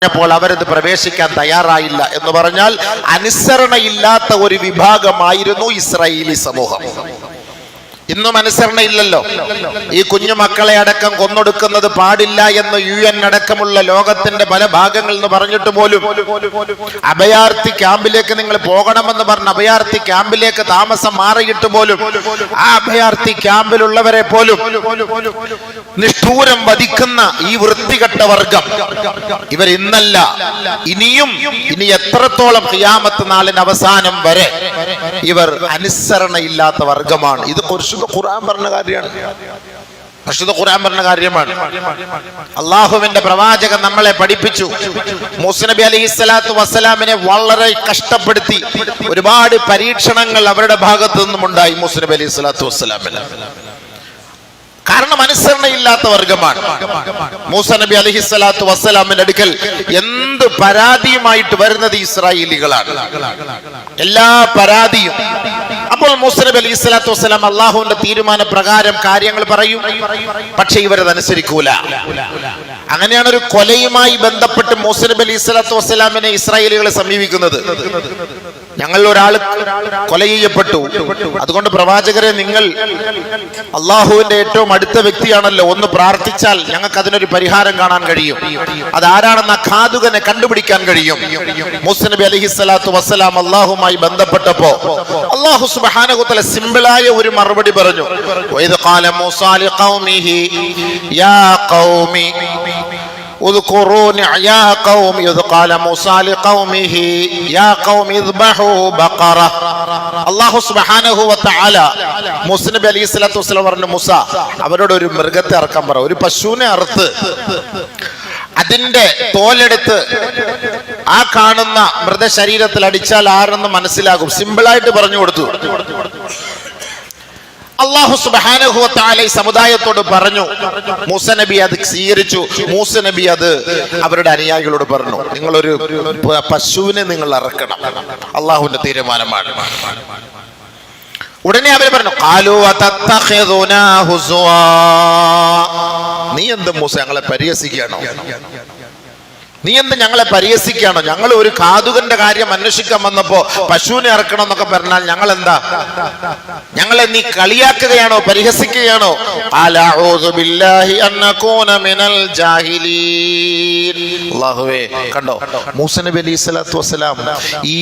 പ്പോൾ അവരത് പ്രവേശിക്കാൻ തയ്യാറായില്ല എന്ന് പറഞ്ഞാൽ അനുസരണയില്ലാത്ത ഒരു വിഭാഗമായിരുന്നു ഇസ്രായേലി സമൂഹം. ഇന്നും അനുസരണയില്ലല്ലോ. ഈ കുഞ്ഞു മക്കളെ അടക്കം കൊന്നൊടുക്കുന്നത് പാടില്ല എന്ന് UN അടക്കമുള്ള ലോകത്തിന്റെ പല ഭാഗങ്ങളിൽ നിന്ന് പറഞ്ഞിട്ട് പോലും അഭയാർത്ഥി ക്യാമ്പിലേക്ക് നിങ്ങൾ പോകണമെന്ന് പറഞ്ഞ് അഭയാർത്ഥി ക്യാമ്പിലേക്ക് താമസം മാറിയിട്ട് പോലും ആ അഭയാർത്ഥി ക്യാമ്പിലുള്ളവരെ പോലും നിഷ്ഠൂരം വധിക്കുന്ന ഈ വൃത്തികെട്ട വർഗം ഇവർ ഇന്നല്ല, ഇനി എത്രത്തോളം ഖിയാമത്ത് നാളിന്റെ അവസാനം വരെ ഇവർ അനുസരണയില്ലാത്ത വർഗമാണ്. ഇത് ഖുർആൻ പറഞ്ഞ കാര്യമാണ്. പരിശുദ്ധ ഖുർആൻ പറഞ്ഞ കാര്യമാണ്. അള്ളാഹുവിന്റെ പ്രവാചകൻ നമ്മളെ പഠിപ്പിച്ചു. മൂസ നബി അലൈഹിസ്സലാത്തു വസ്സലാമിനെ വളരെ കഷ്ടപ്പെടുത്തി ഒരുപാട് പരീക്ഷണങ്ങൾ അവരുടെ ഭാഗത്തു നിന്നും ഉണ്ടായി മൂസ നബി അലൈഹിസ്സലാത്തു വസ്സലാമിന്. കാരണം അനുസരണയില്ലാത്ത വർഗമാണ്. മൂസ നബി അലൈഹിസ്സലാത്തു വസ്സലാമിന്റെ അടുക്കൽ എന്ത് പരാതിയുമായിട്ട് വരുന്നത് ഇസ്രായേലികളാണ്, എല്ലാ പരാതിയും. അപ്പോൾ മൂസ നബി അലൈഹിസ്സലാത്തു വസ്സലാം അള്ളാഹുവിന്റെ തീരുമാന പ്രകാരം കാര്യങ്ങൾ പറയും, പക്ഷെ ഇവരതനുസരിക്കൂല. അങ്ങനെയാണ് ഒരു കൊലയുമായി ബന്ധപ്പെട്ട് മൂസ നബി അലൈഹിസ്സലാത്തു വസ്സലാമിനെ ഇസ്രായേലികൾ സമീപിക്കുന്നത്. ഞങ്ങൾ ഒരാൾ കൊല ചെയ്യപ്പെട്ടു, അതുകൊണ്ട് പ്രവാചകരെ നിങ്ങൾ അള്ളാഹുവിന്റെ ഏറ്റവും അടുത്ത വ്യക്തിയാണല്ലോ, ഒന്ന് പ്രാർത്ഥിച്ചാൽ ഞങ്ങൾക്ക് അതിനൊരു പരിഹാരം കാണാൻ കഴിയും, അതാരാണെന്ന ഖാദുകനെ കണ്ടുപിടിക്കാൻ കഴിയും. മൂസ നബി അലൈഹിസ്സലാത്തു വസ്സലാം അള്ളാഹുമായി ബന്ധപ്പെട്ടപ്പോ അള്ളാഹു സുബ്ഹാനഹു വ തആല സിമ്പിളായ ഒരു മറുപടി പറഞ്ഞു. വഇദ് ഖാല മൂസ ലിഖൗമിഹി യാ ഖൗമി اذكروني يا قوم إذ قال موسى لقومه يا قوم اذبحوا بقرة. അല്ലാഹു സുബ്ഹാനഹു വ തആല മൂസ നബി അലൈഹിസ്സലാത്തു വസ്സലാം പറഞ്ഞു, മൂസ അവരോട് ഒരു മൃഗത്തെ അറക്കാൻ പറ, ഒരു പശുവിനെ അറുത്ത് അതിന്റെ തോലെടുത്ത് ആ കാണുന്ന മൃതശരീരത്തിൽ അടിച്ചാൽ ആരെന്ന് മനസ്സിലാകും. സിമ്പിളായിട്ട് പറഞ്ഞു കൊടുത്തു. അല്ലാഹു സുബ്ഹാനഹു വ തആല ഈ സമുദായത്തോട് പറഞ്ഞു. മൂസ നബി അത് സ്വീകരിച്ചു. മൂസ നബി അത് അവരുടെ അനുയായികളോട് പറഞ്ഞു, നിങ്ങളൊരു പശുവിനെ നിങ്ങൾ അറക്കണം, അള്ളാഹുവിന്റെ തീരുമാനമാണ്. ഉടനെ അവർ പറഞ്ഞു, ഖാലൂ വതത്തഖിദുനാ ഹുസ്വാ, നീ എന്ത് മൂസ ഞങ്ങളെ പരിഹസിക്കുകയാണോ? നീ എന്ത് ഞങ്ങളെ പരിഹസിക്കുകയാണോ? ഞങ്ങൾ ഒരു കാതുകന്റെ കാര്യം അന്വേഷിക്കാൻ വന്നപ്പോ പശുവിനെ ഇറക്കണം എന്നൊക്കെ പറഞ്ഞാൽ ഞങ്ങൾ എന്താ? ഞങ്ങളെ നീ കളിയാക്കുകയാണോ, പരിഹസിക്കുകയാണോ? അല്ലാഹുവേ, കണ്ടോ മൂസ നബി അലൈഹിസ്സലാത്തു വസ്സലാം ഈ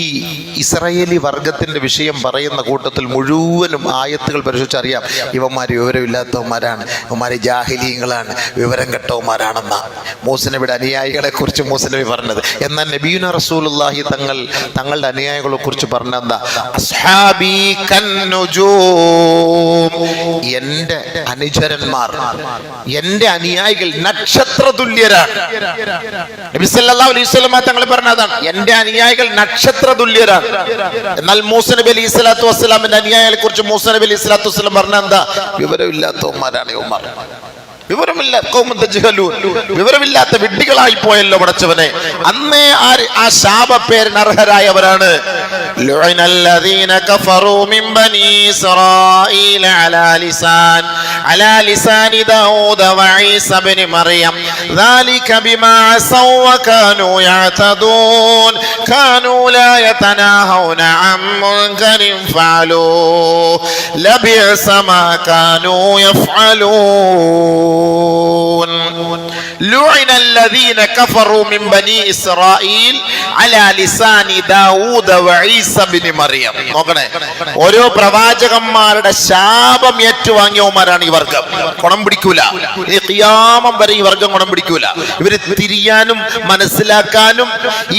ഇസ്രായേലി വർഗത്തിന്റെ വിഷയം പറയുന്ന കൂട്ടത്തിൽ മുഴുവനും ആയത്തുകൾ പരിശോധിച്ചറിയാം, ഇവന്മാര് വിവരമില്ലാത്തവന്മാരാണ്, ഇവന്മാര് ജാഹിലീങ്ങളാണ്, വിവരം കെട്ടവന്മാരാണെന്ന മൂസ നബിയുടെ അനുയായികളെ കുറിച്ച് മൂസ നബി പറഞ്ഞത്. എന്നാൽ നബിയുന റസൂലുള്ളാഹി തങ്ങളുടെ അനുയായികളെ കുറിച്ച് പറഞ്ഞെന്താ? അസ്ഹാബി കന്നുജൂം, എന്റെ അനുചരന്മാർ, എന്റെ അനുയായികൾ നക്ഷത്ര തുല്യരാണ്. നബി സല്ലല്ലാഹു അലൈഹി വസല്ലം തങ്ങൾ പറഞ്ഞതാണ്, എന്റെ അനുയായികൾ നക്ഷത്ര തുല്യരാണ്. എന്നാൽ മൂസ നബി അലൈഹി സ്വലാത്തു വസ്സലാമിന്റെ അനുയായികളെ കുറിച്ച് മൂസ നബി അലൈഹി സ്വലാത്തു വസ്സലാം പറഞ്ഞെന്താ? വിവരമില്ലാത്തവന്മാരാണ് ഇവന്മാർ, വിവരമില്ലാത്ത വിഡ്ഢികളായി പോയല്ലോ പടച്ചവനെ. അന്നേ ആ ശാപപ്പേരിന് അർഹരായവരാണ്. ലുഇനല്ലദീന കഫറൂ മിൻ ബനീ ഇസ്രായീല അലാ ലിസാനി ദാവൂദ വഈസ ഇബ്നു മറിയം ദാലിക ബിമാ അസൗ വകാനൂ യഅതദൂൻ കാനൂ ലാ യതനാഹൗന അൻ മുൻകരിൻ ഫഅലൂ ലബിഅസ മാ കാനൂ യഫ്അലൂൻ. لعن الذين كفروا من بني إسرائيل على لسان داوود وعيسى بن مريم. നോക്കണേ, ഓരോ പ്രവാചകന്മാരുടെ ശാപം ഏറ്റുവാങ്ങിയവന്മാരാണ് ഈ വർഗം. ഗുണം പിടിക്കൂല, ഈ ഖിയാമം വരെ ഈ വർഗം ഗുണം പിടിക്കൂല. ഇവര് തിരിയാനും മനസ്സിലാക്കാനും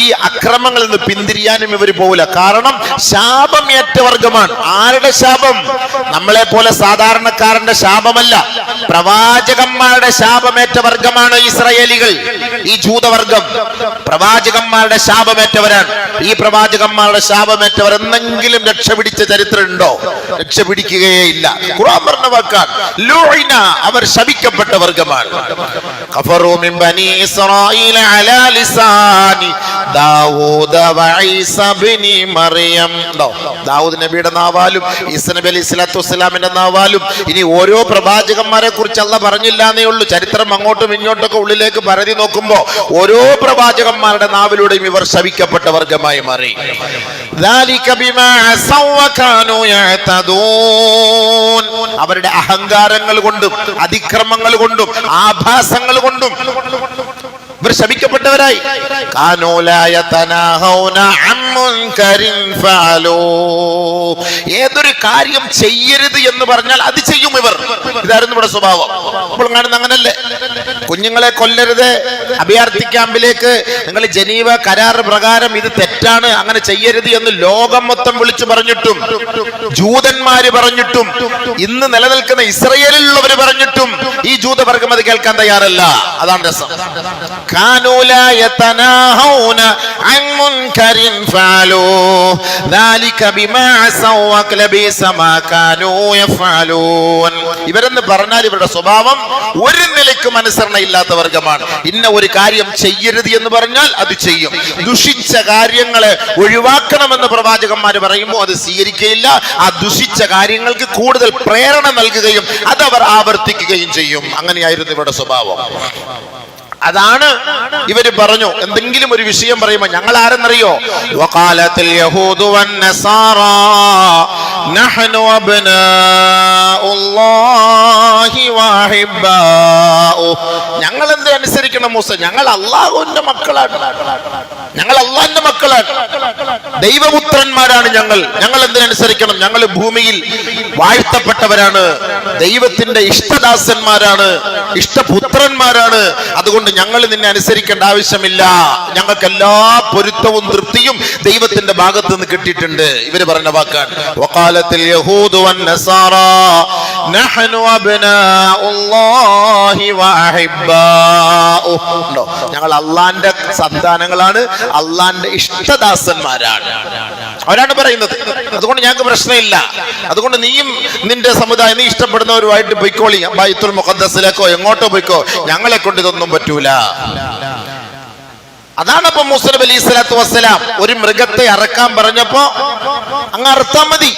ഈ അക്രമങ്ങളിൽ നിന്ന് പിന്തിരിയാനും ഇവർ പോകില്ല. കാരണം ശാപം ഏറ്റ വർഗമാണ്. ആരുടെ ശാപം? നമ്മളെ പോലെ സാധാരണക്കാരന്റെ ശാപമല്ല, പ്രവാചകന്മാരുടെ ശാപമേറ്റ വർഗമാണ് ഇസ്രായേലികൾ. ഈ ജൂതവർഗം പ്രവാചകന്മാരുടെ ശാപമേറ്റവരാണ്. ഈ പ്രവാചകന്മാരുടെ ശാപമേറ്റവർ എന്നെങ്കിലും രക്ഷപിടിച്ച ചരിത്രമുണ്ടോ? രക്ഷപിടിക്കുകയേ ഇല്ല. ഖുർആൻ പറഞ്ഞ വാക്കാണ് ലൂഇന, അവർ ശപിക്കപ്പെട്ട വർഗമാണ്. കഫറൂ മിൻ ബനീ ഇസ്രായീല അലാ ലിസാനി ദാവൂദ വഈസ ഇബ്നു മറിയം. ദാവൂദ് നബിയുടെ നാവാലും ഈസ നബി അലൈഹിസ്സലാത്തു വസ്സലാമിന്റെ നാവാലും ഇനി ഓരോ പ്രവാചകന്മാരെ കുറിച്ച് അല്ലാഹ് പറഞ്ഞില്ല എന്നേ ഉള്ളൂ. ചരിത്രം അങ്ങോട്ടും ഇങ്ങോട്ടൊക്കെ ഉള്ളിലേക്ക് പരതി നോക്കുമ്പോ ഓരോ പ്രവാചകന്മാരുടെ നാവിലൂടെയും ഇവർ ശപിക്കപ്പെട്ട വർഗമായി മാറി. അവരുടെ അഹങ്കാരങ്ങൾ കൊണ്ടും അതിക്രമങ്ങൾ കൊണ്ടും ആഭാസങ്ങൾ കൊണ്ടും ഇവർ ശപിക്കപ്പെട്ടവരായി. ഏതൊരു കാര്യം ചെയ്യരുത് എന്ന് പറഞ്ഞാൽ അത് ചെയ്യും ഇവർ. ഇതായിരുന്നു ഇവിടെ സ്വഭാവം. അപ്പോൾ കാണുന്ന അങ്ങനല്ലേ, കുഞ്ഞുങ്ങളെ കൊല്ലരുത്, അഭയാർത്ഥി ക്യാമ്പിലേക്ക് നിങ്ങൾ ജനീവ കരാർ പ്രകാരം ഇത് തെറ്റാണ്, അങ്ങനെ ചെയ്യരുത് എന്ന് ലോകം മൊത്തം വിളിച്ചു പറഞ്ഞിട്ടും, ജൂതന്മാര് പറഞ്ഞിട്ടും, ഇന്ന് നിലനിൽക്കുന്ന ഇസ്രയേലിലുള്ളവർ പറഞ്ഞിട്ടും ഈ ജൂതവർഗം അത് കേൾക്കാൻ തയ്യാറല്ല. അതാണ് രസം. ഇവരെന്ന് പറഞ്ഞാൽ ഇവരുടെ സ്വഭാവം ഒരു നിലയ്ക്കും അനുസരണ ഇല്ലാത്ത വർഗമാണ്. ഇന്ന ഒരു കാര്യം ചെയ്യരുത് എന്ന് പറഞ്ഞാൽ അത് ചെയ്യും. ദുഷിച്ച കാര്യങ്ങളെ ഒഴിവാക്കണമെന്ന് പ്രവാചകന്മാര് പറയുമ്പോൾ അത് സ്വീകരിക്കുകയില്ല. ആ ദുഷിച്ച കാര്യങ്ങൾക്ക് കൂടുതൽ പ്രേരണ നൽകുകയും അതവർ ആവർത്തിക്കുകയും ചെയ്യും. അങ്ങനെയായിരുന്നു ഇവരുടെ സ്വഭാവം. അതാണ് ഇവര് പറഞ്ഞു. എന്തെങ്കിലും ഒരു വിഷയം പറയുമ്പോൾ ഞങ്ങൾ ആരെന്നറിയോ? വഖാലത്തിൽ യഹൂദു വന്നസാറാ നഹ്നു അബ്നാഉല്ലാഹി വഹിബ്ബാഉ. ഞങ്ങൾ എന്ത് അനുസരിക്കണം മൂസ? ഞങ്ങൾ അല്ലാഹുവിന്റെ മക്കളാണ്, ഞങ്ങൾ അല്ലാഹുവിന്റെ മക്കളാണ്, ദൈവപുത്രന്മാരാണ് ഞങ്ങൾ. ഞങ്ങൾ എന്തിനനുസരിക്കണം? ഞങ്ങൾ ഭൂമിയിൽ വാഴ്ത്തപ്പെട്ടവരാണ്, ദൈവത്തിന്റെ ഇഷ്ടദാസന്മാരാണ്, ഇഷ്ടപുത്രന്മാരാണ്. അതുകൊണ്ട് ഞങ്ങൾ നിന്നെ അനുസരിക്കേണ്ട ആവശ്യമില്ല, ഞങ്ങൾക്ക് എല്ലാ പൊരുത്തവും തൃപ്തിയും ദൈവത്തിന്റെ ഭാഗത്ത് നിന്ന് കിട്ടിയിട്ടുണ്ട്. ഇവര് പറഞ്ഞ വാക്കാണ് വഖാലത്തിൽ യഹൂദു വന്നസാറാ നഹ്നു അബ്നാഉല്ലാഹി വഹിബ്ബാഉ. ഞങ്ങൾ അള്ളാന്റെ സന്താനങ്ങളാണ്, അള്ളാന്റെ ഇഷ്ടദാസന്മാരാണ്, അവരാണ് പറയുന്നത്. അതുകൊണ്ട് ഞങ്ങൾക്ക് പ്രശ്നമില്ല. അതുകൊണ്ട് നീയും നിന്റെ സമുദായം നീ ഇഷ്ടപ്പെടുന്നവരുമായിട്ട് പൊയ്ക്കോളി, ബൈത്തുൽ മുഖദ്ദസിലേക്കോ എങ്ങോട്ടോ പൊയ്ക്കോ, ഞങ്ങളെ കൊണ്ട് ഇതൊന്നും പറ്റൂല. അതാണ് അപ്പൊ മൂസ നബി അലൈഹി സ്വലാത്തു വസ്സലാം ഒരു മൃഗത്തെ അറക്കാൻ പറഞ്ഞപ്പോ അങ്ങ് അറുത്താ മതി.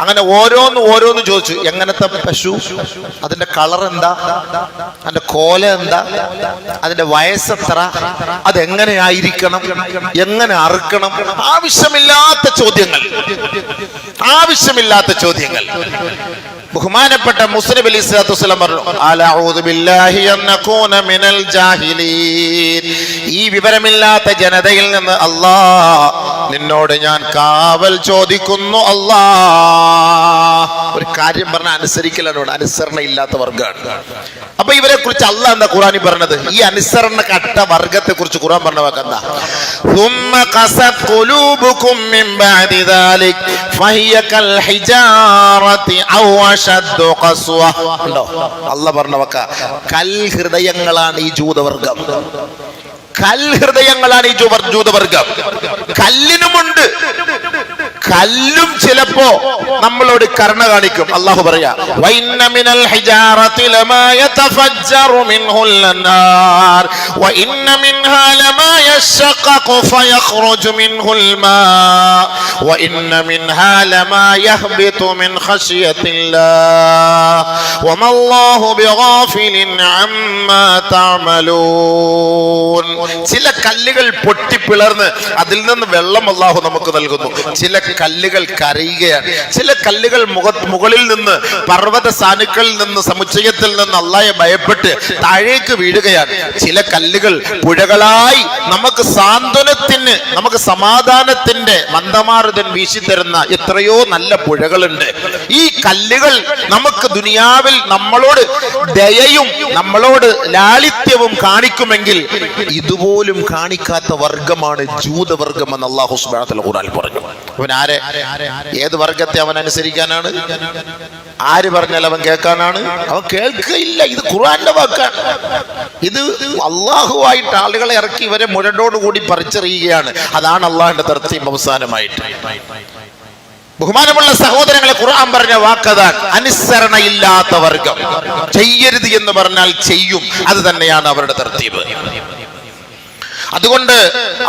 അങ്ങനെ ഓരോന്ന് ചോദിച്ചു. എങ്ങനത്തെ പശു, അതിന്റെ കളർ എന്താ, അതിന്റെ കോല എന്താ, അതിന്റെ വയസ്സെത്ര, അതെങ്ങനെയായിരിക്കണം, എങ്ങനെ അറുക്കണം, ആവശ്യമില്ലാത്ത ചോദ്യങ്ങൾ. ബഹുമാനപ്പെട്ട മൂസ നബി അലൈഹി സ്വലാത്തു വസ്സലാം പറഞ്ഞു, അലഊദു ബില്ലാഹി അൻ നകൂന മിനൽ ജാഹിലീൻ. ഈ വിവരമില്ലാത്ത ജനതയിൽ നിന്ന് അല്ലാഹ് നിന്നോട് ഞാൻ കാവൽ ചോദിക്കുന്നു. അല്ലാഹ് ഒരു കാര്യം പറഞ്ഞ അനുസരിക്കലാണ്, അനുസരണ ഇല്ലാത്ത വർഗ്ഗമാണ്. അപ്പൊ ഇവരെ കുറിച്ച് അല്ലാഹ് എന്താ ഖുർആനിൽ പറഞ്ഞത്? ഈ അനുസരണ കട്ട വർഗത്തെ കുറിച്ച് ഖുർആൻ പറഞ്ഞ വാക്കെന്താ? ثم قست قلوبكم من بعد ذلك فهي كالحجارة أو أشد قسوة. അല്ലാഹ് പറഞ്ഞ വാക്ക കൽഹൃദയങ്ങളാണ് ഈ ജൂതവർഗം. കൽഹൃദയങ്ങളാണ് ഈ ജൂതവർഗം. കല്ലിനുമുണ്ട്, കല്ലും ചിലപ്പോ നമ്മളോട് കരുണ കാണിക്കും. അല്ലാഹു പറയാ വഇന്ന മിനൽ ഹിജാറതി ലമാ യതഫജ്ജറു മിൻഹുൽ നാർ വഇന്ന മിൻഹാ ലമാ യശഖഖു ഫയഖ്റുജു മിൻഹുൽ മാ വഇന്ന മിൻഹാ ലമാ യഹ്ബിതു മിൻ ഖശിയത്തില്ലാഹ് വമല്ലാഹു ബിഗാഫിലിൻ അമ്മാ തഅമലൂൻ. ചില കല്ലുകൾ പൊട്ടിപ്പിളർന്ന് അതിൽ നിന്ന് വെള്ളം അല്ലാഹു നമുക്ക് നൽകുന്നു. ചില കല്ലുകൾ കരയുകയാണ്. ചില കല്ലുകൾ മുകളിൽ നിന്ന് പർവ്വത സാനുക്കളിൽ നിന്ന് സമുച്ചയത്തിൽ നിന്ന് അല്ലാഹയെ ഭയപ്പെട്ട് താഴേക്ക് വീഴുകയാണ്. ചില കല്ലുകൾ പുഴകളായി നമുക്ക് സാന്ത്വനത്തിന്, നമുക്ക് സമാധാനത്തിന്റെ മന്ദമാരുതൻ വീശിത്തരുന്ന എത്രയോ നല്ല പുഴകളുണ്ട്. ഈ കല്ലുകൾ നമുക്ക് ദുനിയാവിൽ നമ്മളോട് ദയയും നമ്മളോട് ലാളിത്യവും കാണിക്കുമെങ്കിൽ ഇതുപോലും കാണിക്കാത്ത വർഗമാണ് ജൂതവർഗം എന്ന് അല്ലാഹു സുബ്ഹാനഹു വ തആല ഖുർആനിൽ പറഞ്ഞു. അവൻ ഏത് വർഗത്തെ അവൻ അനുസരിക്കാനാണ്? ആര് പറഞ്ഞാൽ അവൻ കേൾക്കാനാണ്? അവൻ കേൾക്കുകയില്ല. ഇത് ഖുർആന്റെ വാക്കാണ്. ഇത് അള്ളാഹുവായിട്ട് ആളുകളെ ഇറക്കി ഇവരെ മുരടോടുകൂടി പറിച്ചെറിയുകയാണ്. അതാണ് അള്ളാഹിന്റെ തർത്തീബ് അവസാനമായിട്ട്. ബഹുമാനമുള്ള സഹോദരങ്ങളെ, ഖുർആൻ പറഞ്ഞ വാക്കതാണ് അനുസരണയില്ലാത്ത വർഗം. ചെയ്യരുത് എന്ന് പറഞ്ഞാൽ ചെയ്യും, അത് തന്നെയാണ് അവരുടെ തർത്തീബ്. അതുകൊണ്ട്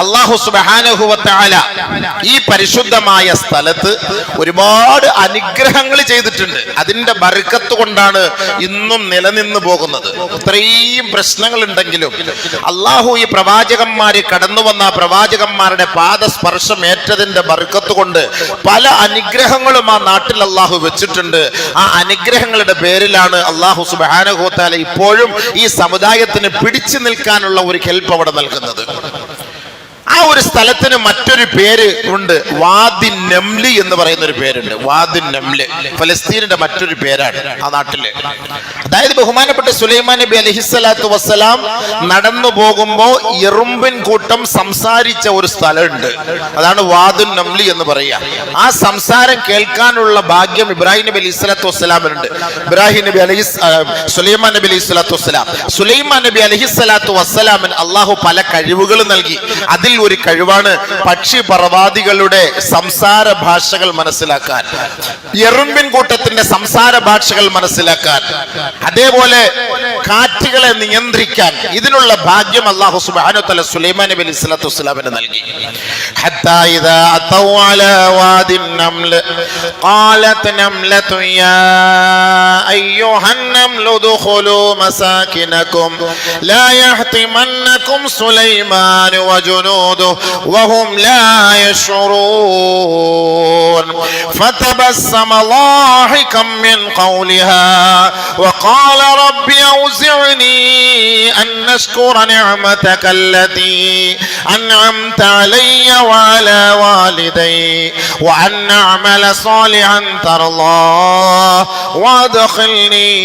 അല്ലാഹു സുബ്ഹാനഹു വ തആല ഈ പരിശുദ്ധമായ സ്ഥലത്ത് ഒരുപാട് അനുഗ്രഹങ്ങൾ ചെയ്തിട്ടുണ്ട്. അതിന്റെ ബർക്കത്ത് കൊണ്ടാണ് ഇന്നും നിലനിന്ന് പോകുന്നത്. ഇത്രയും പ്രശ്നങ്ങൾ ഉണ്ടെങ്കിലും അല്ലാഹു ഈ പ്രവാചകന്മാര് കടന്നു വന്ന പ്രവാചകന്മാരുടെ പാദസ്പർശം ഏറ്റതിന്റെ ബർക്കത്ത് കൊണ്ട് പല അനുഗ്രഹങ്ങളും ആ നാട്ടിൽ അല്ലാഹു വെച്ചിട്ടുണ്ട്. ആ അനുഗ്രഹങ്ങളുടെ പേരിലാണ് അല്ലാഹു സുബ്ഹാനഹു വ തആല ഇപ്പോഴും ഈ സമുദായത്തിന് പിടിച്ചു നിൽക്കാനുള്ള ഒരു ഹെൽപ്പ് അവിടെ നൽകുന്നത്. ആ ഒരു സ്ഥലത്തിന് മറ്റൊരു പേര് ഉണ്ട്, വാദി നംല് എന്ന് പറയുന്ന ഒരു പേരുണ്ട്. വാദി നംല് ഫലസ്തീനിന്റെ മറ്റൊരു പേരാണ് ആ നാട്ടില്. അതായത് ബഹുമാനപ്പെട്ട സുലൈമാൻ നബി അലൈഹിസ്സലാത്തു വസ്സലാം നടന്നു പോകുമ്പോ എറുമ്പിൻ കൂട്ടം സംസാരിച്ച ഒരു സ്ഥലമുണ്ട്. അതാണ് വാദുൻ നംലി എന്ന് പറയുക. ആ സംസാരം കേൾക്കാനുള്ള ഭാഗ്യം ഇബ്രാഹിം നബി അലൈഹി സ്വലാത്തു വസ്സലാമിനുണ്ട്. സുലൈമാൻ നബി അലൈഹി സ്വലാത്തു വസ്സലാം സുലൈമാൻ നബി അലൈഹി സ്വലാത്തു വസ്സലാമിന് അള്ളാഹു പല കഴിവുകളും നൽകി. അതിൽ ഒരു കഴിവാണ് പക്ഷി പറവാദികളുടെ സംസാര ഭാഷകൾ മനസ്സിലാക്കാൻ, എറുമ്പിൻ കൂട്ടത്തിന്റെ സംസാര ഭാഷകൾ മനസ്സിലാക്കാൻ, അതേപോലെ കാറ്റുകളെ നിയന്ത്രിക്കാൻ. ഇതിനുള്ള ഭാഗ്യം അല്ലാഹു സുബ്ഹാനഹു വ തആല സുലൈമാൻ നബി അലൈഹി സ്വലാത്തു വസ്സലാമിന് നൽകി. ഹത്താ ഇദാ അതൗ അലാ വാദിൻ നംൽ ഖാലത് നംലതു യാ അയ്യുഹൻ നംലു ദഖുലൂ മസാകിനകും ലാ യഹ്തിമന്നകും സുലൈമാൻ വജുനൂദുഹു وهم لا يشعرون فتبسم ضاحكا من قولها وقال رب أوزعني أن أشكر نعمتك التي أنعمت علي وعلى والدي وأن أعمل صالحا ترضاه وأدخلني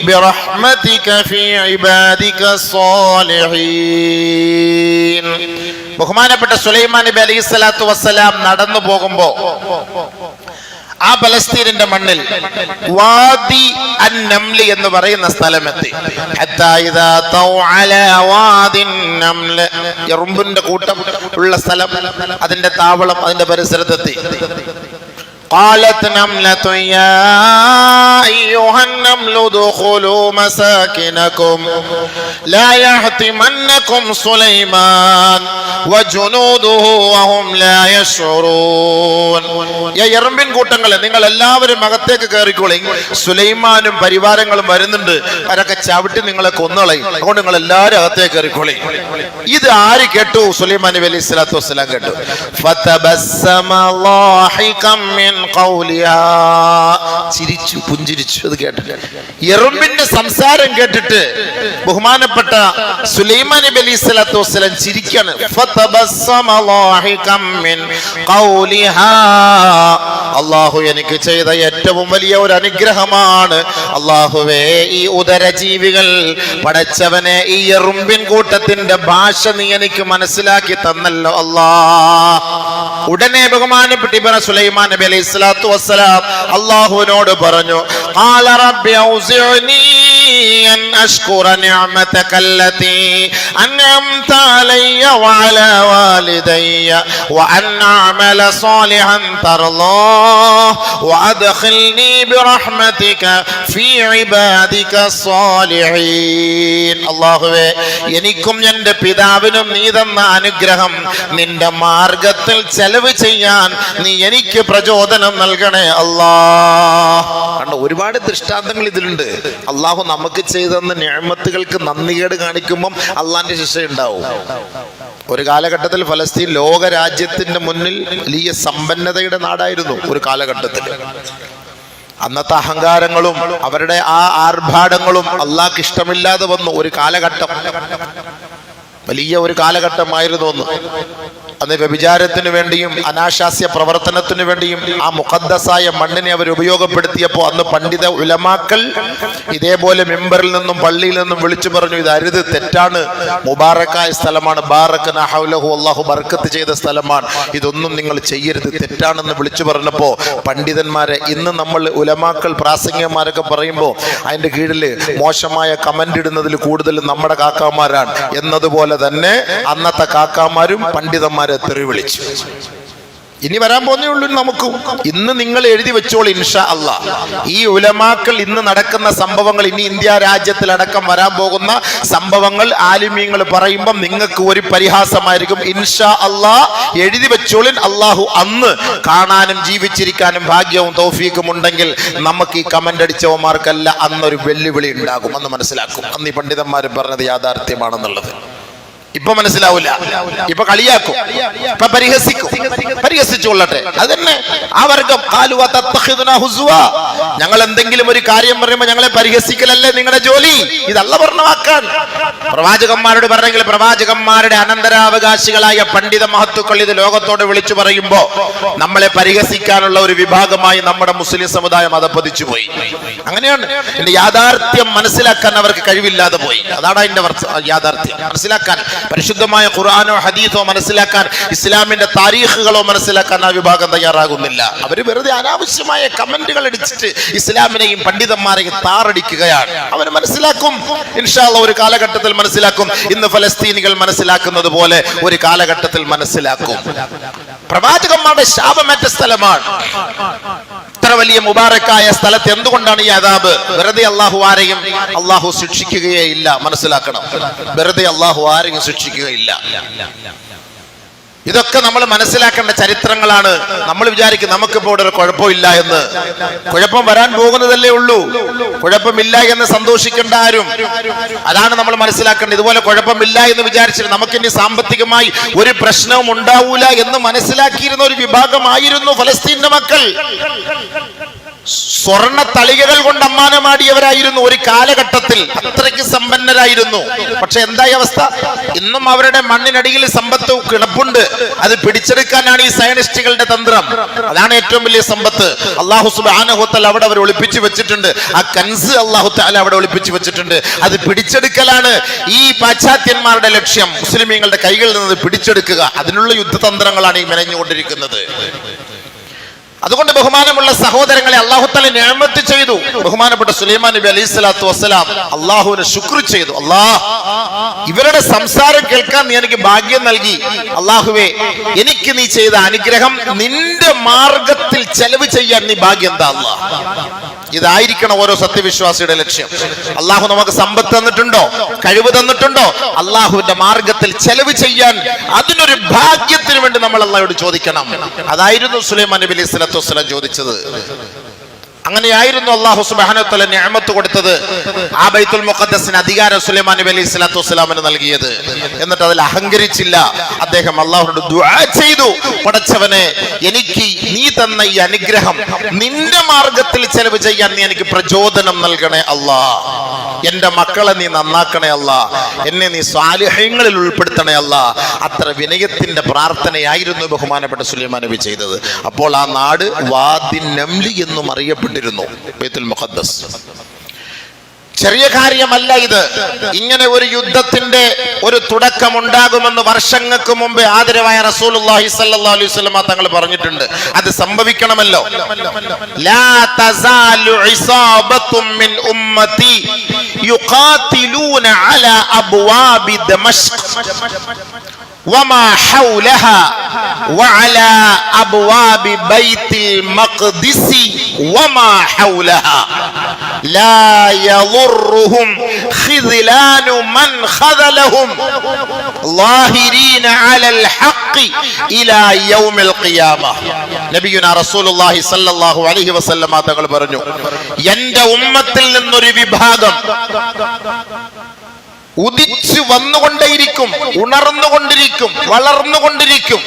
برحمتك في عبادك الصالحين. ബഹുമാനപ്പെട്ട സുലൈമാൻ നബി അലൈഹി സ്വലാത്തു വസ്സലാം നടന്നു പോകുമ്പോ ആ പലസ്തീനിന്റെ മണ്ണിൽ വാദി അൻ-നംല് എന്ന് പറയുന്ന സ്ഥലമെത്തി. ഹത്താ ഇദാ തൗ അലാ വാദിൻ നംല്, എറുമ്പിന്റെ കൂട്ടം ഉള്ള സ്ഥലം, അതിന്റെ താവളം, അതിന്റെ പരിസരത്തെത്തി. قالت نملة يا أيها النمل ادخلوا مساكنكم لا يحطمنكم سليمان وجنوده وهم لا يشعرون. എറുമ്പിൻ കൂട്ടങ്ങളെ, നിങ്ങൾ എല്ലാവരും അകത്തേക്ക് കയറിക്കോളി, സുലൈമാനും പരിവാരങ്ങളും വരുന്നുണ്ട്, അവരൊക്കെ ചവിട്ടി നിങ്ങളെ കൊന്നുകളയും, അതുകൊണ്ട് നിങ്ങൾ എല്ലാവരും അകത്തേക്ക് കയറിക്കോളി. ഇത് ആര് കേട്ടു? സുലൈമാൻ നബി അലൈഹി സ്വലാത്തു വസ്സലാം കേട്ടു. ഫതബസ്സമ ളാഹികം മിൻ ഖൗലിഹാ, ചിരിച്ചു, പുഞ്ചിരിച്ചു. അത് കേട്ടിട്ട് എറുമ്പിന്റെ സംസാരം കേട്ടിട്ട് ബഹുമാനപ്പെട്ട സുലൈമാൻ നബി അലൈഹി സ്വലാത്തു വസ്സലാം ചിരിക്കാണ്. ഫതബസ്സമ ളാഹികം മിൻ ഖൗലിഹാ, അല്ലാഹു എനിക്ക് ചെയ്ത ഏറ്റവും വലിയ ഒരു അനുഗ്രഹമാണ്. അല്ലാഹുവേ, ഈ ഉദരജീവികൾ പടച്ചവനെ, ഈ എറുമ്പിൻ കൂട്ടത്തിന്റെ ഭാഷ നീ എനിക്ക് മനസ്സിലാക്കി തന്നല്ലോ അല്ലാ. ഉടനെ ബഹുമാനപ്പെട്ട സുലൈമാൻ നബി അലൈഹി സ്വലാത്തു വസ്സലാം അല്ലാഹുവിനോട് പറഞ്ഞു, ഖാല റബ്ബി ഔസിഉനി അൻ അഷ്കുറ നിഅമതക അല്ലതി അൻഅംത അലയ്യ വഅലാ വാലിദയ്യ വഅൻ അഅമല സാലിഹൻ തർളാഹ് വഅദ്ഖിൽനി ബിറഹ്മതിക ഫീ ഇബാദിക സ്വാലിഹീൻ. അല്ലാഹുവേ, എനിക്കും എൻ്റെ പിതാവിനും നീ തന്ന അനുഗ്രഹം നിന്റെ മാർഗത്തിൽ ചെലവ് ചെയ്യാൻ നീ എനിക്ക് പ്രചോദനം നൽകണേ അല്ലാഹ്. കണ്ടോ, ഒരുപാട് ദൃഷ്ടാന്തങ്ങൾ ഇതിലുണ്ട്. അള്ളാഹു നമുക്ക് ചെയ്തെന്ന നിഅമത്തുകൾക്ക് നന്ദികേട് കാണിക്കുമ്പം അള്ളാന്റെ ശിക്ഷ ഉണ്ടാവും. ഒരു കാലഘട്ടത്തിൽ ഫലസ്തീൻ ലോക രാജ്യത്തിന്റെ മുന്നിൽ വലിയ സമ്പന്നതയുടെ നാടായിരുന്നു. ഒരു കാലഘട്ടത്തിൽ അന്നത്തെ അഹങ്കാരങ്ങളും അവരുടെ ആ ആർഭാടങ്ങളും അള്ളാഹ്ക്ക് ഇഷ്ടമില്ലാതെ വന്നു. ഒരു കാലഘട്ടം, വലിയ ഒരു കാലഘട്ടമായിരുന്നു അന്ന്. അന്ന് വ്യഭിചാരത്തിന് വേണ്ടിയും അനാശാസ്യ പ്രവർത്തനത്തിന് വേണ്ടിയും ആ മുഖദ്ദസായ മണ്ണിനെ അവർ ഉപയോഗപ്പെടുത്തിയപ്പോൾ അന്ന് പണ്ഡിത ഉലമാക്കൾ ഇതേപോലെ മെമ്പറിൽ നിന്നും പള്ളിയിൽ നിന്നും വിളിച്ചു പറഞ്ഞു, ഇത് അരുത്, തെറ്റാണ്, മുബാറക്കായ സ്ഥലമാണ്, ബാറകനാ ഹൗലഹു, അല്ലാഹു ബർക്കത്ത് ചെയ്ത സ്ഥലമാണ്, ഇതൊന്നും നിങ്ങൾ ചെയ്യരുത്, തെറ്റാണെന്ന് വിളിച്ചു പറഞ്ഞപ്പോൾ പണ്ഡിതന്മാരെ, ഇന്ന് നമ്മൾ ഉലമാക്കൾ പ്രാസംഗികന്മാരൊക്കെ പറയുമ്പോൾ അതിൻ്റെ കീഴിൽ മോശമായ കമന്റ് ഇടുന്നതിൽ കൂടുതൽ നമ്മുടെ കാക്കാമാരാണ് എന്നതുപോലെ തന്നെ അന്നത്തെ കാക്കാമാരും പണ്ഡിതന്മാരെ തെറി വിളിച്ചു. ഇനി വരാൻ പോകുന്നേ ഉള്ളൂ നമുക്കും. ഇന്ന് നിങ്ങൾ എഴുതി വെച്ചോളൂ ഇൻഷാ അല്ലാഹ്. ഈ ഉലമാക്കൾ ഇന്ന് നടക്കുന്ന സംഭവങ്ങൾ, ഇനി ഇന്ത്യ രാജ്യത്തിലടക്കം വരാൻ പോകുന്ന സംഭവങ്ങൾ ആലിമീങ്ങൾ പറയുമ്പോൾ നിങ്ങൾക്ക് ഒരു പരിഹാസമായിരിക്കും. ഇൻഷാ അല്ലാഹ് എഴുതി വെച്ചോളിൻ. അള്ളാഹു അന്ന് കാണാനും ജീവിച്ചിരിക്കാനും ഭാഗ്യവും തൗഫീഖും ഉണ്ടെങ്കിൽ നമുക്ക് ഈ കമന്റ് അടിച്ചവന്മാർക്കല്ല അന്നൊരു വെല്ലുവിളി ഉണ്ടാകും. അന്ന് മനസ്സിലാക്കും അന്ന് ഈ പണ്ഡിതന്മാർ പറഞ്ഞത് യാഥാർത്ഥ്യമാണെന്നുള്ളത്. ഇപ്പൊ മനസ്സിലാവില്ല, ഇപ്പൊ കളിയാക്കും, ഇപ്പൊ പരിഹസിച്ചുകൊള്ളട്ടെ. അതന്നെ ആ വർഗം. ഞങ്ങൾ എന്തെങ്കിലും ഒരു കാര്യം പറയുമ്പോൾ ഞങ്ങളെ പരിഹസിക്കലല്ലേ നിങ്ങളുടെ ജോലി? ഇതല്ല പറഞ്ഞ വാക്കാൻ. പ്രവാചകന്മാരോട് പറഞ്ഞെങ്കിൽ പ്രവാചകന്മാരുടെ അനന്തരാവകാശികളായ പണ്ഡിത മഹത്തുക്കൾ ഇത് ലോകത്തോട് വിളിച്ചു പറയുമ്പോ നമ്മളെ പരിഹസിക്കാനുള്ള ഒരു വിഭാഗമായി നമ്മുടെ മുസ്ലിം സമുദായം അതപ്പതിച്ചു പോയി. അങ്ങനെയാണ്. എന്റെ യാഥാർത്ഥ്യം മനസ്സിലാക്കാൻ അവർക്ക് കഴിവില്ലാതെ പോയി. അതാണ് അതിന്റെ യാഥാർത്ഥ്യം. മനസ്സിലാക്കാൻ പരിശുദ്ധമായ ഖുർആനോ ഹദീസോ മനസ്സിലാക്കാൻ, ഇസ്ലാമിന്റെ താരീഖുകളോ മനസ്സിലാക്കാൻ ആ വിഭാഗം തയ്യാറാകുന്നില്ല. അവർ വെറുതെ അനാവശ്യമായ കമന്റുകൾ അടിച്ചിട്ട് ഇസ്ലാമിനെയും പണ്ഡിതന്മാരെയും താറടിക്കുകയാണ്. അവർ മനസ്സിലാക്കും ഇൻഷാ അല്ലാഹ്, ഒരു കാലഘട്ടത്തിൽ മനസ്സിലാക്കും. ഇന്ന് ഫലസ്തീനികൾ മനസ്സിലാക്കുന്നത് പോലെ ഒരു കാലഘട്ടത്തിൽ മനസ്സിലാക്കും. പ്രവാചകന്മാരുടെ ശാപമേറ്റ സ്ഥലമാണ്. ഇത്ര വലിയ മുബാറക്കായ സ്ഥലത്ത് എന്തുകൊണ്ടാണ് ഈ അദാബ്? വെറുതെ അള്ളാഹു ആരെയും അള്ളാഹു ശിക്ഷിക്കുകയേ ഇല്ല. മനസ്സിലാക്കണം, വെറുതെ അള്ളാഹു ആരെയും ശിക്ഷിക്കുകയില്ല. ഇതൊക്കെ നമ്മൾ മനസ്സിലാക്കേണ്ട ചരിത്രങ്ങളാണ്. നമ്മൾ വിചാരിക്കും നമുക്കിപ്പോ ഇവിടെ ഒരു കുഴപ്പമില്ല എന്ന്. കുഴപ്പം വരാൻ പോകുന്നതല്ലേ ഉള്ളൂ. കുഴപ്പമില്ല എന്ന് സന്തോഷിക്കേണ്ട ആരും. അതാണ് നമ്മൾ മനസ്സിലാക്കേണ്ടത്. ഇതുപോലെ കുഴപ്പമില്ല എന്ന് വിചാരിച്ചിട്ട് നമുക്കിനി സാമ്പത്തികമായി ഒരു പ്രശ്നവും ഉണ്ടാവൂല എന്ന് മനസ്സിലാക്കിയിരുന്ന ഒരു വിഭാഗമായിരുന്നു ഫലസ്തീന്റെ മക്കൾ. സ്വർണ്ണ തളികകൾ കൊണ്ട് അമ്മാനമാടിയവരായിരുന്നു ഒരു കാലഘട്ടത്തിൽ. അത്രയ്ക്ക് സമ്പന്നരായിരുന്നു. പക്ഷെ എന്തായി അവസ്ഥ? ഇന്നും അവരുടെ മണ്ണിനടിയിൽ സമ്പത്ത് കിടപ്പുണ്ട്. അത് പിടിച്ചെടുക്കാനാണ് ഈ സയനിസ്റ്റുകളുടെ തന്ത്രം. അതാണ് ഏറ്റവും വലിയ സമ്പത്ത്. അല്ലാഹു സുബ്ഹാനഹു വ തആല അവിടെ അവർ ഒളിപ്പിച്ചു വെച്ചിട്ടുണ്ട്. ആ കൻസ് അല്ലാഹു തആല അവിടെ ഒളിപ്പിച്ചു വെച്ചിട്ടുണ്ട്. അത് പിടിച്ചെടുക്കലാണ് ഈ പാശ്ചാത്യന്മാരുടെ ലക്ഷ്യം. മുസ്ലിമീങ്ങളുടെ കൈകളിൽ നിന്ന് പിടിച്ചെടുക്കുക. അതിനുള്ള യുദ്ധതന്ത്രങ്ങളാണ് ഈ മെനഞ്ഞുകൊണ്ടിരിക്കുന്നത്. അതുകൊണ്ട് ബഹുമാനമുള്ള സഹോദരങ്ങളെ, അല്ലാഹു തആല നിഅമത്ത് ചെയ്തു. ബഹുമാനപ്പെട്ട സുലൈമാൻ നബി അലൈഹി സ്വലാത്തു വസ്സലാം അല്ലാഹുവിനെ ശുക്ർ ചെയ്തു. അല്ലാഹ്, ഇവരുടെ സംസാരം കേൾക്കാൻ നീ എനിക്ക് ഭാഗ്യം നൽകി. അല്ലാഹുവേ, എനിക്ക് നീ ചെയ്ത അനുഗ്രഹം, നിന്റെ മാർഗത്തിൽ ചെലവ് ചെയ്യാൻ നീ ഭാഗ്യം എന്താ അല്ലാഹ്. ഇതായിരിക്കണം ഓരോ സത്യവിശ്വാസിയുടെ ലക്ഷ്യം. അല്ലാഹു നമുക്ക് സമ്പത്ത് തന്നിട്ടുണ്ടോ, കഴിവ് തന്നിട്ടുണ്ടോ? അല്ലാഹുവിന്റെ മാർഗത്തിൽ ചെലവ് ചെയ്യാൻ, അതിനൊരു ഭാഗ്യത്തിന് വേണ്ടി നമ്മൾ അല്ലാഹുവോട് ചോദിക്കണം. അതായിരുന്നു സുലൈമാൻ നബി അലൈഹി സ്വലാത്തു വസ്സലാം ചോദിച്ചത്. അങ്ങനെയായിരുന്നു അല്ലാഹു സുബ്ഹാനഹു വ തആല നിഅമത്ത് കൊടുത്തത്. ആ ബൈത്തുൽ മുഖദ്ദസിന് അധികാരം സുലൈമാൻ നബി അലൈഹി സ്വലാത്തു വസ്സലാമിന് നൽകിയത്. എന്നിട്ട് അതിൽ അഹങ്കരിച്ചില്ല. അദ്ദേഹം അല്ലാഹുവോട് ദുആ ചെയ്തു, പടച്ചവനെ, എനിക്ക് നീ തന്ന ഈ അനുഗ്രഹം, നിന്റെ മാർഗത്തിൽ ചെലവ് ചെയ്യാൻ നീ എനിക്ക് പ്രചോദനം നൽകണേ അല്ലാഹ്. എന്റെ മക്കളെ നീ നന്നാക്കണേ അല്ലാഹ്. എന്നെ നീ സ്വാലിഹീങ്ങളിൽ ഉൾപ്പെടുത്തണേ അല്ലാഹ്. അത്ര വിനയത്തിന്റെ പ്രാർത്ഥനയായിരുന്നു ബഹുമാനപ്പെട്ട സുലൈമാൻ നബി ചെയ്തത്. അപ്പോൾ ആ നാട് വാദി നംലി എന്നും അറിയപ്പെട്ടു ബൈത്തുൽ മുഖദ്ദസ്. ചെറിയ കാര്യമല്ല ഇത്. ഇങ്ങനെ ഒരു യുദ്ധത്തിന്റെ ഒരു തുടക്കം ഉണ്ടാകുമെന്ന് വർഷങ്ങൾക്ക് മുമ്പേ ആദരവായ റസൂലുള്ളാഹി സ്വല്ലല്ലാഹു അലൈഹി വസല്ലം തങ്ങൾ പറഞ്ഞിട്ടുണ്ട്. അത് സംഭവിക്കണമല്ലോ. ലാ തസാലു ഇസാബത്തും മിൻ ഉമ്മതി യുഖാതിലൂന അലാ അബ്വാബി ദമശ്ക് وما حولها وعلى أبواب بيت المقدس وما حولها لا يضرهم خذلان من خذلهم ظاهرين على الحق إلى يوم القيامة. നബിയുനാ റസൂലുള്ളാഹി സ്വല്ലല്ലാഹു അലൈഹി വസല്ലം തങ്ങൾ പറഞ്ഞു, എന്റെ ഉമ്മത്തിൽ നിന്നൊരു വിഭാഗം ഉദിച്ചു വന്നുകൊണ്ടേയിരിക്കും, ഉണർന്നുകൊണ്ടിരിക്കും, വളർന്നുകൊണ്ടിരിക്കും.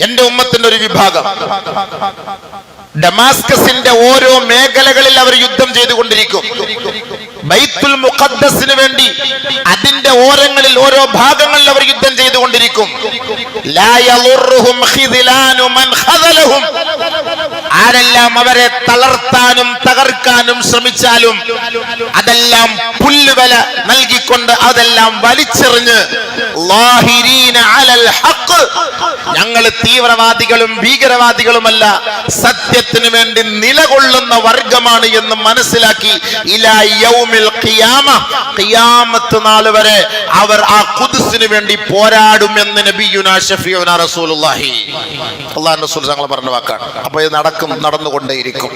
എന്റെ ഉമ്മത്തിന്റെ ഒരു വിഭാഗം ഡമാസ്കസിന്റെ ഓരോ മേഖലകളിൽ അവർ യുദ്ധം ചെയ്തുകൊണ്ടിരിക്കും. ബൈത്തുൽ മുഖദ്ദസിന് വേണ്ടി അതിന്റെ ഓരങ്ങളിൽ, ഓരോ ഭാഗങ്ങളിൽ അവർ യുദ്ധം ചെയ്തുകൊണ്ടിരിക്കും. ലാ യളുറുഹും ഖിദ്ലാനു മൻ ഖദലഹും. ആരെല്ലാം അവരെ തളർത്താനും തകർക്കാനും ശ്രമിച്ചാലും അതെല്ലാം പുല്ലുവില നൽകിക്കൊണ്ട് അതെല്ലാം വലിച്ചെറിഞ്ഞ് ളാഹിരീന അലൽ ഹഖ്, ഞങ്ങൾ തീവ്രവാദികളും ഭീകരവാദികളുമല്ല, സത്യത്തിന് വേണ്ടി നിലകൊള്ളുന്ന വർഗമാണ് എന്ന് മനസ്സിലാക്കി ഇലാ യൗമിൽ ഖിയാമ, ഖിയാമത്ത് നാൾ വരെ അവർ ആ ഖുദ്സിന് വേണ്ടി പോരാടുമെന്ന് നബിയുനാ ശഫീഉനാ റസൂലുള്ളാഹി അല്ലാഹു റസൂൽ തങ്ങൾ പറഞ്ഞ വാക്കാണ്. അപ്പോൾ ഇത് നടന്നുകൊണ്ടേയിരിക്കും.